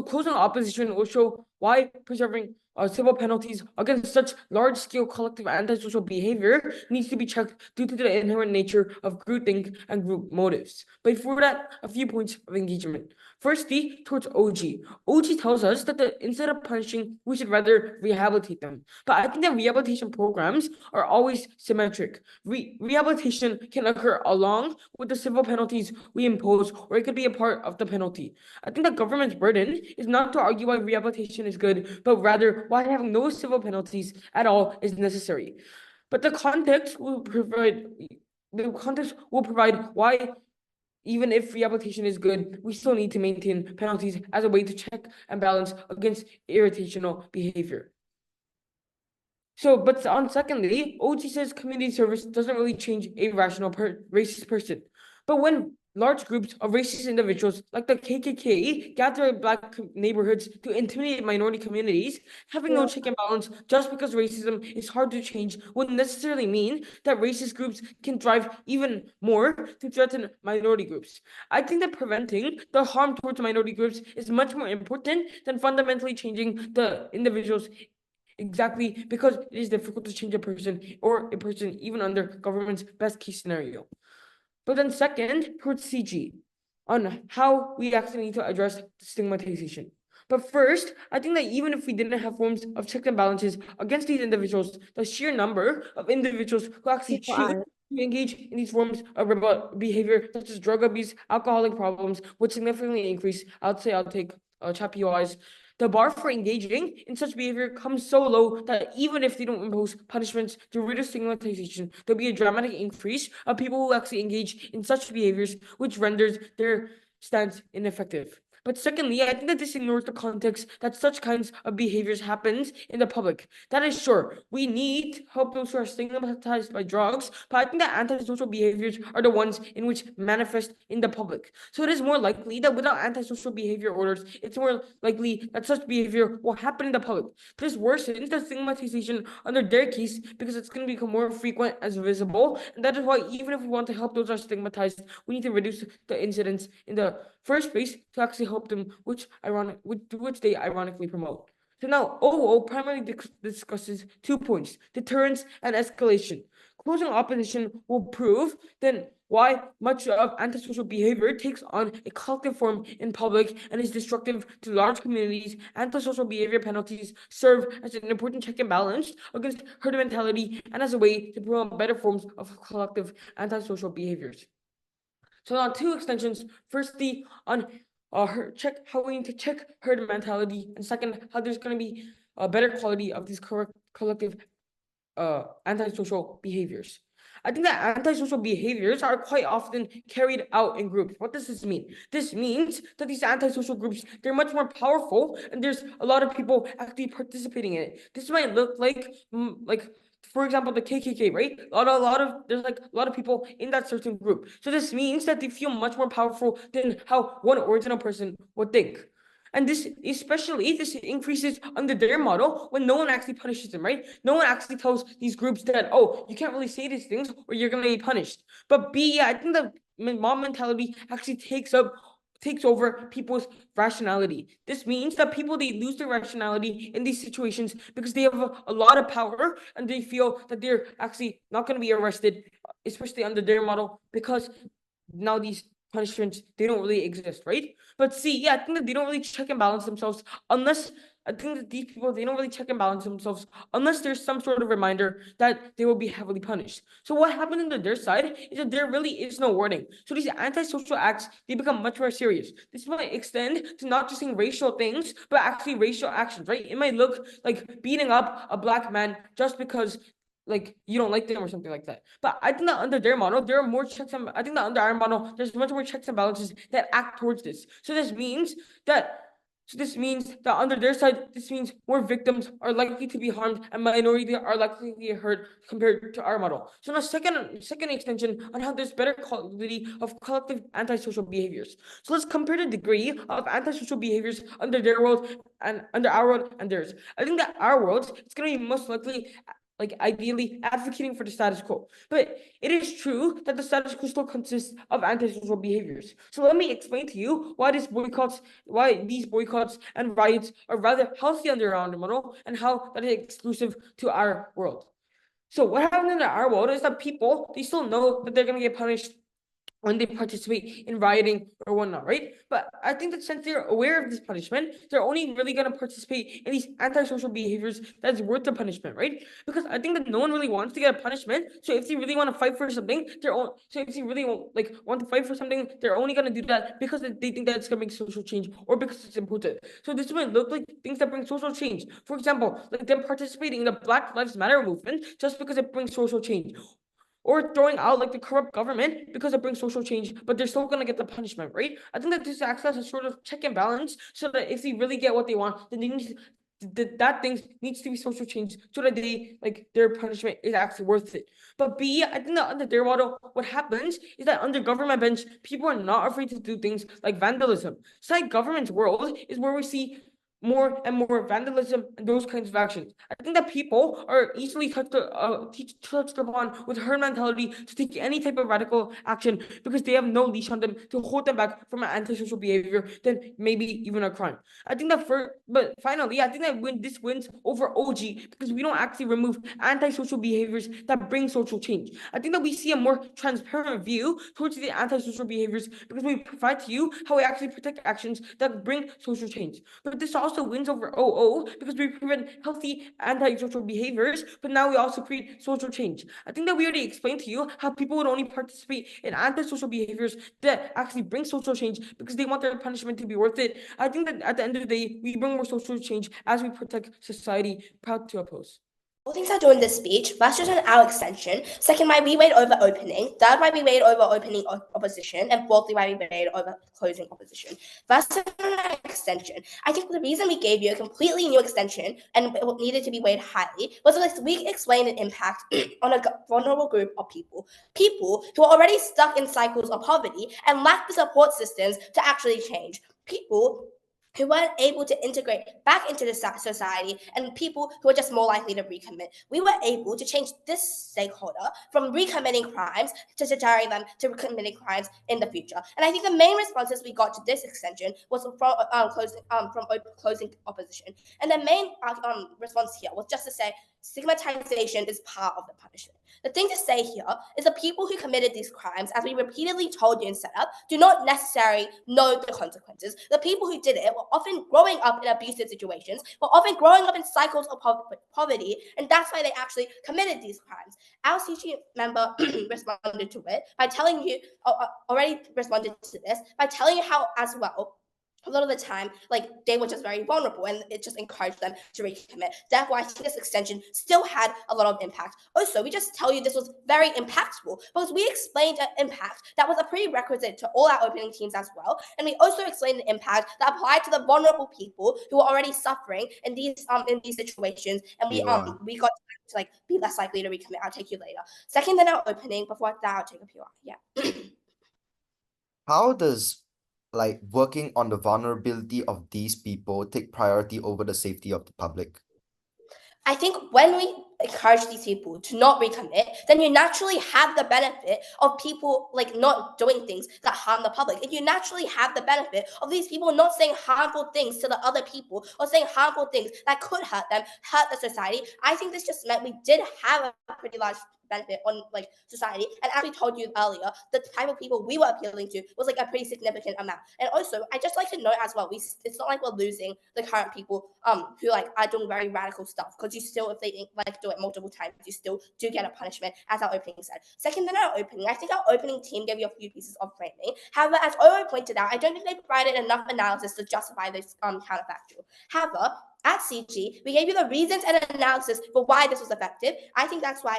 closing opposition will show why preserving civil penalties against such large-scale collective antisocial behavior needs to be checked due to the inherent nature of groupthink and group motives. But before that, a few points of engagement. Firstly, towards OG. OG tells us that instead of punishing, we should rather rehabilitate them. But I think that rehabilitation programs are always symmetric. Rehabilitation can occur along with the civil penalties we impose, or it could be a part of the penalty. I think the government's burden is not to argue why rehabilitation is good, but rather why having no civil penalties at all is necessary. But the context will provide why, even if rehabilitation is good, we still need to maintain penalties as a way to check and balance against irritational behavior. But secondly, OG says community service doesn't really change a rational racist person. But when large groups of racist individuals like the KKK gather in Black neighborhoods to intimidate minority communities, having no check and balance just because racism is hard to change wouldn't necessarily mean that racist groups can drive even more to threaten minority groups. I think that preventing the harm towards minority groups is much more important than fundamentally changing the individuals, exactly because it is difficult to change a person even under government's best case scenario. But then second, towards CG, on how we actually need to address stigmatization. But first, I think that even if we didn't have forms of checks and balances against these individuals, the sheer number of individuals who actually choose to engage in these forms of behavior, such as drug abuse, alcoholic problems, would significantly increase. I'll take chat POIs. The bar for engaging in such behavior comes so low that even if they don't impose punishments to reduce stigmatization, there'll be a dramatic increase of people who actually engage in such behaviors, which renders their stance ineffective. But secondly, I think that this ignores the context that such kinds of behaviors happens in the public. That is sure, we need to help those who are stigmatized by drugs, but I think that antisocial behaviors are the ones in which manifest in the public. So it is more likely that without antisocial behavior orders, it's more likely that such behavior will happen in the public. This worsens the stigmatization under their case because it's going to become more frequent as visible, and that is why even if we want to help those who are stigmatized, we need to reduce the incidence in the first place to actually help them, which they ironically promote. So now OO primarily discusses 2 points: deterrence and escalation. Closing opposition will prove then why much of antisocial behavior takes on a collective form in public and is destructive to large communities. Antisocial behavior penalties serve as an important check and balance against herd mentality and as a way to promote better forms of collective antisocial behaviors. So now 2 extensions. Firstly, on how we need to check herd mentality, and second, how there's going to be a better quality of these collective antisocial behaviors. I think that antisocial behaviors are quite often carried out in groups. What does this mean? This means that these antisocial groups, they're much more powerful and there's a lot of people actually participating in it. This might look like, for example, the KKK, right? There's like a lot of people in that certain group. So this means that they feel much more powerful than how one original person would think. And this increases under their model when no one actually punishes them, right? No one actually tells these groups that, oh, you can't really say these things or you're gonna be punished. But I think the mob mentality actually takes over people's rationality. This means that people, they lose their rationality in these situations because they have a lot of power and they feel that they're actually not going to be arrested, especially under their model, because now these punishments, they don't really exist, right? But I think that they don't really check and balance themselves unless I think that these people, they don't really check and balance themselves unless there's some sort of reminder that they will be heavily punished. So what happened on their side is that there really is no warning. So these antisocial acts, they become much more serious. This might extend to not just saying racial things, but actually racial actions, right? It might look like beating up a black man just because you don't like them or something like that. But I think that under their model, there are more checks and I think that under our model, there's much more checks and balances that act towards this. So this means that under their side, this means more victims are likely to be harmed and minorities are likely to be hurt compared to our model. So now second extension on how there's better quality of collective antisocial behaviors. So let's compare the degree of antisocial behaviors under their world and under our world and theirs. I think that our world, it's going to be most likely ideally advocating for the status quo. But it is true that the status quo still consists of antisocial behaviors. So let me explain to you why these boycotts and riots are rather healthy under our model and how that is exclusive to our world. So what happened in our world is that people, they still know that they're going to get punished when they participate in rioting or whatnot, right? But I think that since they're aware of this punishment, they're only really going to participate in these antisocial behaviors that's worth the punishment, right? Because I think that no one really wants to get a punishment. So if they really want to fight for something, they're only going to do that because they think that it's going to make social change or because it's important. So this might look like things that bring social change. For example, like them participating in the Black Lives Matter movement just because it brings social change. Or throwing out the corrupt government because it brings social change, but they're still gonna get the punishment, right? I think that this acts as a sort of check and balance, so that if they really get what they want, then they need that thing needs to be social change, so that they their punishment is actually worth it. But I think that under their model, what happens is that under government bench, people are not afraid to do things like vandalism. So government's world is where we see more and more vandalism and those kinds of actions. I think that people are easily touched upon with herd mentality to take any type of radical action because they have no leash on them to hold them back from an antisocial behavior, then maybe even a crime. I think that but finally, I think that this wins over OG because we don't actually remove antisocial behaviors that bring social change. I think that we see a more transparent view towards the antisocial behaviors because we provide to you how we actually protect actions that bring social change. But this also wins over OO because we prevent healthy antisocial behaviors, but now we also create social change. I think that we already explained to you how people would only participate in antisocial behaviors that actually bring social change because they want their punishment to be worth it. I think that at the end of the day, we bring more social change as we protect society. Proud to oppose. All things I do in this speech, first just on our extension, second why we weighed over opening, third why we weighed over opening opposition, and fourthly why we weighed over closing opposition. First on our extension, I think the reason we gave you a completely new extension and it needed to be weighed highly was because we explained an impact on a vulnerable group of people who are already stuck in cycles of poverty and lack the support systems to actually change. People who weren't able to integrate back into the society, and people who are just more likely to recommit. We were able to change this stakeholder from recommitting crimes to deterring them to committing crimes in the future. And I think the main responses we got to this extension was from closing opposition. And the main response here was just to say stigmatization is part of the punishment. The thing to say here is the people who committed these crimes, as we repeatedly told you in setup, do not necessarily know the consequences. The people who did it were often growing up in abusive situations, were often growing up in cycles of poverty, and that's why they actually committed these crimes. Our CG member responded to it by telling you, already responded to this, by telling you how as well a lot of the time, like they were just very vulnerable and it just encouraged them to recommit. Therefore, I think this extension still had a lot of impact. Also, we just tell you this was very impactful because we explained an impact that was a prerequisite to all our opening teams as well. And we also explained the impact that applied to the vulnerable people who are already suffering in these situations. And we got to like be less likely to recommit. I'll take you later. Second, then our opening. Before that, I'll take a PR. Yeah. How does like working on the vulnerability of these people take priority over the safety of the public? I think when we encourage these people to not recommit, then you naturally have the benefit of people like not doing things that harm the public. And you naturally have the benefit of these people not saying harmful things to the other people or saying harmful things that could hurt them, hurt the society. I think this just meant we did have a pretty large benefit on like society. And as we told you earlier, the type of people we were appealing to was like a pretty significant amount. And also, I just like to note as well, it's not like we're losing the current people who like are doing very radical stuff, because you still, if they like do it multiple times, you still do get a punishment, as our opening said. Second, in our opening, I think our opening team gave you a few pieces of framing. However, as Oro pointed out, I don't think they provided enough analysis to justify this counterfactual. However, at CG, we gave you the reasons and analysis for why this was effective. I think that's why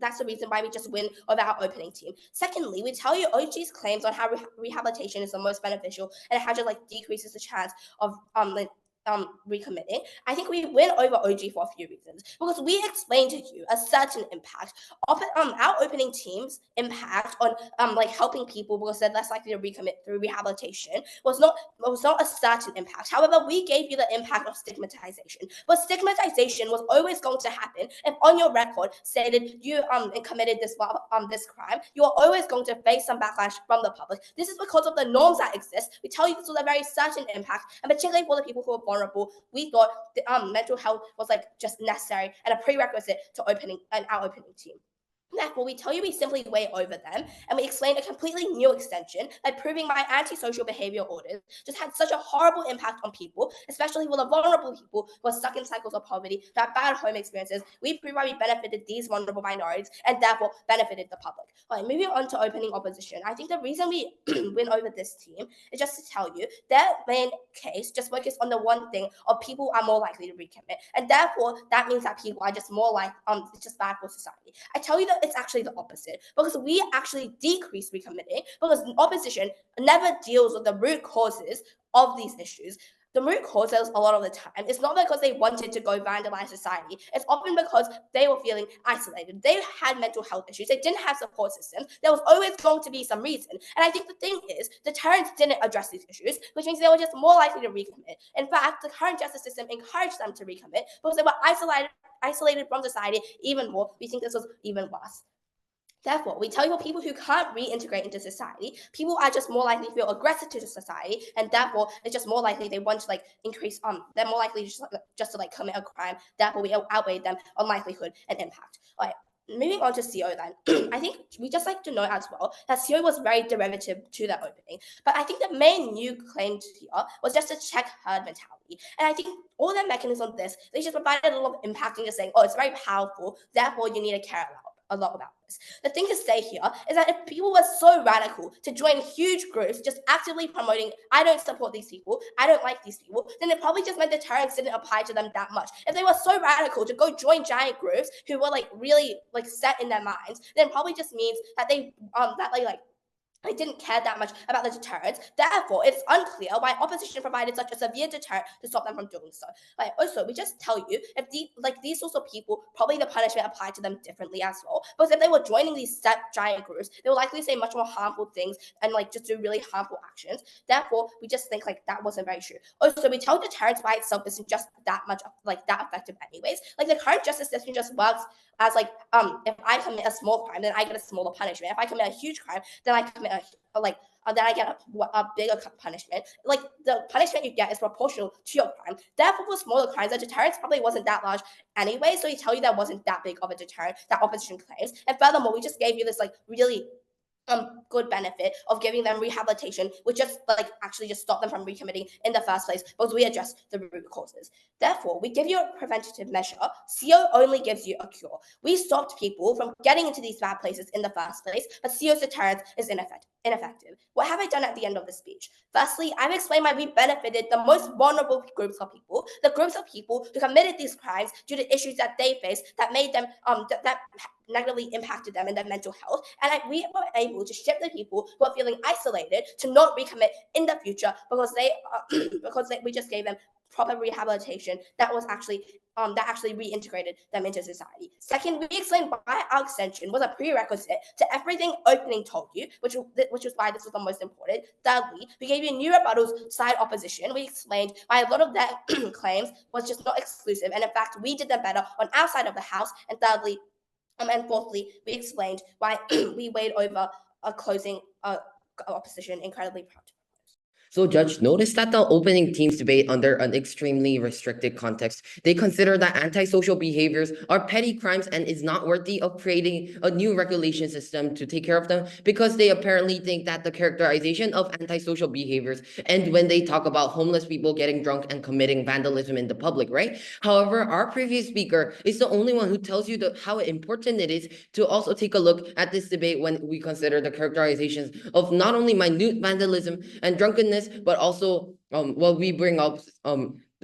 that's the reason why we just win over our opening team. Secondly, we tell you OG's claims on how rehabilitation is the most beneficial and how it just like decreases the chance of recommitting. I think we win over OG for a few reasons, because we explained to you a certain impact of our opening team's impact on like helping people because they're less likely to recommit through rehabilitation was not a certain impact. However, we gave you the impact of stigmatization, but stigmatization was always going to happen if on your record stated you committed this crime. You are always going to face some backlash from the public. This is because of the norms that exist. We tell you this was a very certain impact, and particularly for the people who are vulnerable, we thought the, mental health was like just necessary and a prerequisite to our opening team. Therefore, we tell you we simply way over them, and we explain a completely new extension by proving my antisocial behaviour orders just had such a horrible impact on people, especially for the vulnerable people who are stuck in cycles of poverty, who have bad home experiences. We prove why we benefited these vulnerable minorities and therefore benefited the public. All right, moving on to opening opposition. I think the reason we win over this team is just to tell you their main case just focused on the one thing of people are more likely to recommit, and therefore that means that people are just more like it's just bad for society. I tell you that it's actually the opposite, because we actually decrease recommitting, because opposition never deals with the root causes of these issues. The root causes a lot of the time, it's not because they wanted to go vandalize society. It's often because they were feeling isolated. They had mental health issues. They didn't have support systems. There was always going to be some reason. And I think the thing is, deterrence didn't address these issues, which means they were just more likely to recommit. In fact, the current justice system encouraged them to recommit because they were isolated from society even more. We think this was even worse. Therefore, we tell you people who can't reintegrate into society, people are just more likely to feel aggressive to society, and therefore it's just more likely they want to like increase they're more likely just to like commit a crime. Therefore, we outweigh them on likelihood and impact. All right. Moving on to CO then, I think we just like to know as well that CO was very derivative to the opening. But I think the main new claim here was just a check herd mentality. And I think all the mechanisms of this, they just provided a lot of impact in just saying, oh, it's very powerful, therefore you need to care a lot about this. The thing to say here is that if people were so radical to join huge groups just actively promoting, I don't support these people, I don't like these people, then it probably just meant deterrence didn't apply to them that much. If they were so radical to go join giant groups who were like really like set in their minds, then it probably just means that they I didn't care that much about the deterrence. Therefore, it's unclear why opposition provided such a severe deterrent to stop them from doing so. Like, also, we just tell you if these sorts of people, probably the punishment applied to them differently as well. Because if they were joining these set giant groups, they will likely say much more harmful things and like just do really harmful actions. Therefore, we just think like that wasn't very true. Also, we tell deterrence by itself isn't just that much like that effective anyways. Like the current justice system just works as like if I commit a small crime, then I get a smaller punishment. If I commit a huge crime, then I commit then I get a bigger punishment. Like the punishment you get is proportional to your crime. Therefore, for smaller crimes, the deterrence probably wasn't that large anyway. So we tell you that wasn't that big of a deterrent that opposition claims. And furthermore, we just gave you this like really good benefit of giving them rehabilitation, which just like actually just stop them from recommitting in the first place because we address the root causes. Therefore, we give you a preventative measure. CO only gives you a cure. We stopped people from getting into these bad places in the first place, but CO's deterrence is ineffective. What have I done at the end of the speech? Firstly, I've explained why we benefited the most vulnerable groups of people, the groups of people who committed these crimes due to issues that they faced that made them that negatively impacted them in their mental health, and we were able to shift the people who are feeling isolated to not recommit in the future because we just gave them proper rehabilitation that was actually that actually reintegrated them into society. Second, we explained why our extension was a prerequisite to everything opening told you, which is why this was the most important. Thirdly, we gave you new rebuttals side opposition. We explained why a lot of their claims was just not exclusive, and in fact, we did them better on our side of the house. And thirdly, and fourthly, we explained why we weighed over a closing opposition incredibly proud. So, Judge, notice that the opening team's debate under an extremely restricted context, they consider that antisocial behaviors are petty crimes and is not worthy of creating a new regulation system to take care of them because they apparently think that the characterization of antisocial behaviors and when they talk about homeless people getting drunk and committing vandalism in the public, right? However, our previous speaker is the only one who tells you how important it is to also take a look at this debate when we consider the characterizations of not only minute vandalism and drunkenness, but also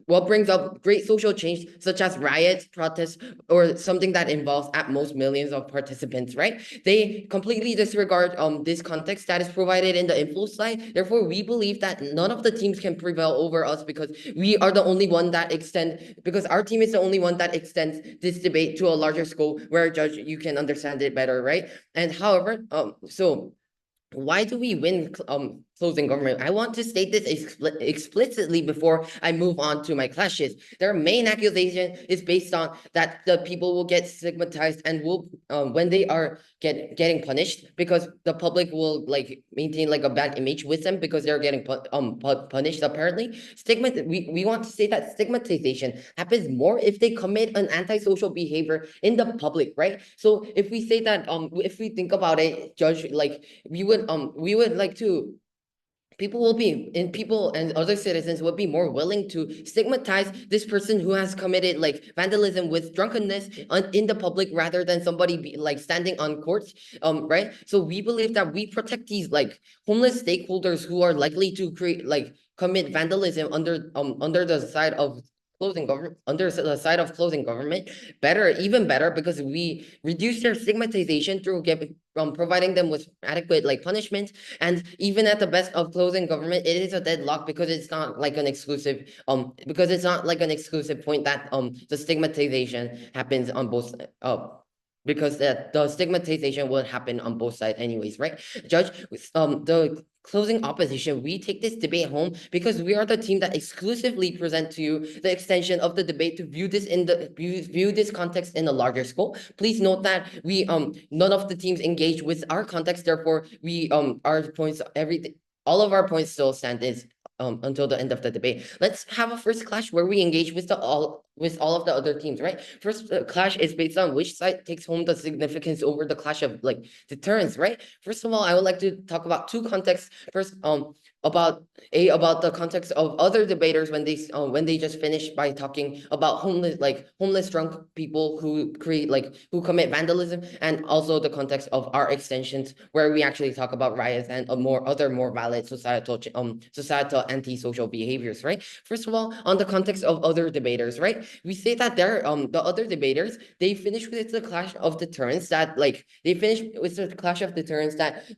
what brings up great social change, such as riots, protests, or something that involves at most millions of participants, right? They completely disregard this context that is provided in the info slide. Therefore, we believe that none of the teams can prevail over us because we are the only one that because our team is the only one that extends this debate to a larger scope where, Judge, you can understand it better, right? And however, why do we win closing government? I want to state this explicitly before I move on to my clashes. Their main accusation is based on that the people will get stigmatized and will when they are getting punished because the public will like maintain like a bad image with them because they're getting punished apparently. We want to say that stigmatization happens more if they commit an antisocial behavior in the public, right? So if we say that if we think about it, Judge, like we would like to people and other citizens would be more willing to stigmatize this person who has committed like vandalism with drunkenness in the public rather than somebody standing on courts, right? So we believe that we protect these like homeless stakeholders who are likely to commit vandalism under the side of closing government even better because we reduce their stigmatization through providing them with adequate punishment. And even at the best of closing government, it is a deadlock because it's not like an exclusive point that the stigmatization happens on both because the stigmatization will happen on both sides anyways, right? Judge, the closing opposition, we take this debate home because we are the team that exclusively present to you the extension of the debate to view this context in a larger scope. Please note that we none of the teams engage with our context, therefore we all of our points still stand until the end of the debate. Let's have a first clash where we engage with all of the other teams, right? First clash is based on which side takes home the significance over the clash of deterrence, right? First of all, I would like to talk about two contexts. First, about the context of other debaters when they just finished by talking about homeless drunk people who commit vandalism, and also the context of our extensions where we actually talk about riots and other more valid societal antisocial behaviors, right? First of all, on the context of other debaters, right? We say that the other debaters, they finish with the clash of deterrence that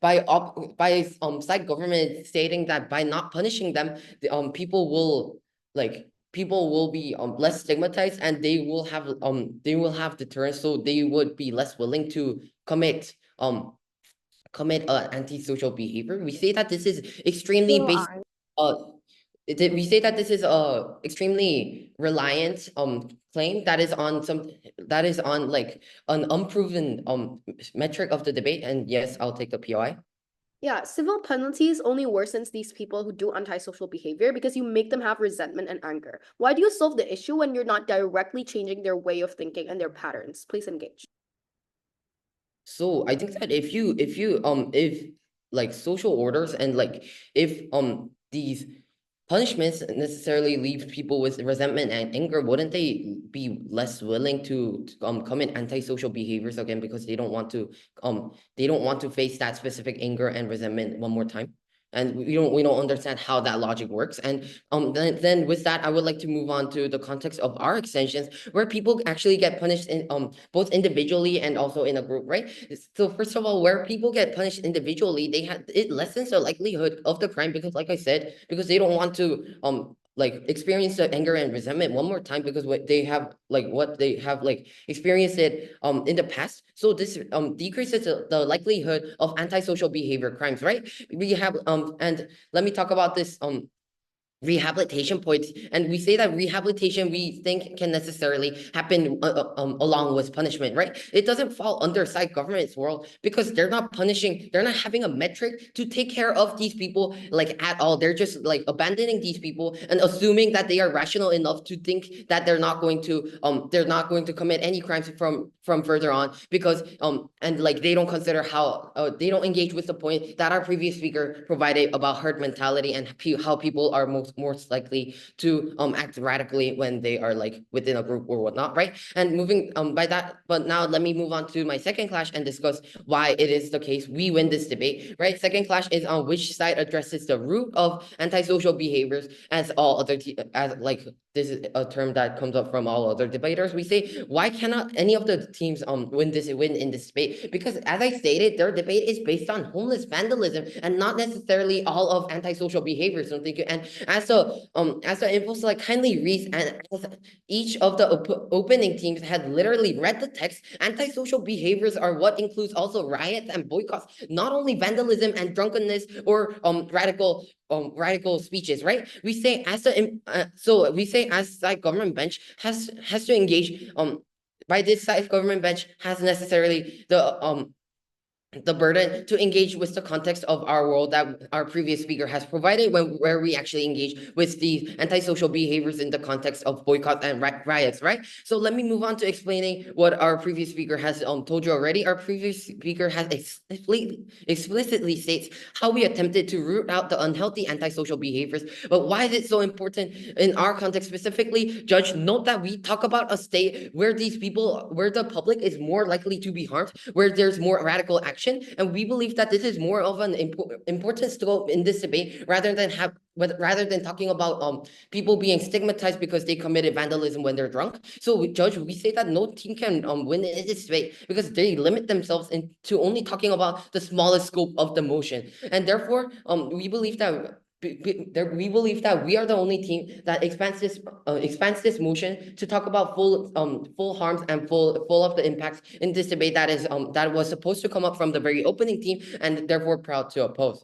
by side government stating that by not punishing them, people will be less stigmatized and they will have deterrence, so they would be less willing to commit antisocial behavior. We say that this is extremely based we say that this is a extremely reliant claim that is on an unproven metric of the debate. And yes, I'll take the POI. Yeah, civil penalties only worsens these people who do antisocial behavior because you make them have resentment and anger. Why do you solve the issue when you're not directly changing their way of thinking and their patterns? Please engage. So I think that if like social orders and like if these punishments necessarily leave people with resentment and anger, wouldn't they be less willing to commit antisocial behaviors again because they don't want to face that specific anger and resentment one more time? And we don't understand how that logic works. And then with that, I would like to move on to the context of our extensions, where people actually get punished in both individually and also in a group, right? So first of all, where people get punished individually, it lessens the likelihood of the crime because, like I said, because they don't want to like experience the anger and resentment one more time because what they have experienced it in the past. So this decreases the likelihood of antisocial behavior crimes, right? We have and let me talk about this rehabilitation points, and we say that rehabilitation we think can necessarily happen along with punishment, right? It doesn't fall under side government's world because they're not having a metric to take care of these people like at all. They're just like abandoning these people and assuming that they are rational enough to think that they're not going to commit any crimes from further on because and like they don't consider how they don't engage with the point that our previous speaker provided about herd mentality and how people are most likely to act radically when they are like within a group or whatnot, right? And moving by that, but now let me move on to my second clash and discuss why it is the case we win this debate, right? Second clash is on which side addresses the root of antisocial behaviors, as all other as like this is a term that comes up from all other debaters. We say, why cannot any of the teams win in this debate? Because as I stated, their debate is based on homeless vandalism and not necessarily all of antisocial behaviors. Don't think. And as the impulse like kindly reads, and as each of the opening teams had literally read the text, antisocial behaviors are what includes also riots and boycotts, not only vandalism and drunkenness or radical speeches, right? We say as side government bench has to engage by this side government bench has necessarily the burden to engage with the context of our world that our previous speaker has provided where we actually engage with the antisocial behaviors in the context of boycott and riots, right? So let me move on to explaining what our previous speaker has told you already. Our previous speaker has explicitly states how we attempted to root out the unhealthy antisocial behaviors. But why is it so important in our context specifically? Judge, note that we talk about a state where the public is more likely to be harmed, where there's more radical action. And we believe that this is more of an important scope in this debate rather than talking about people being stigmatized because they committed vandalism when they're drunk. So Judge, we say that no team can win in this debate because they limit themselves into only talking about the smallest scope of the motion. And therefore, we believe that we are the only team that expands this motion to talk about full harms and full of the impacts in this debate that was supposed to come up from the very opening team, and therefore proud to oppose.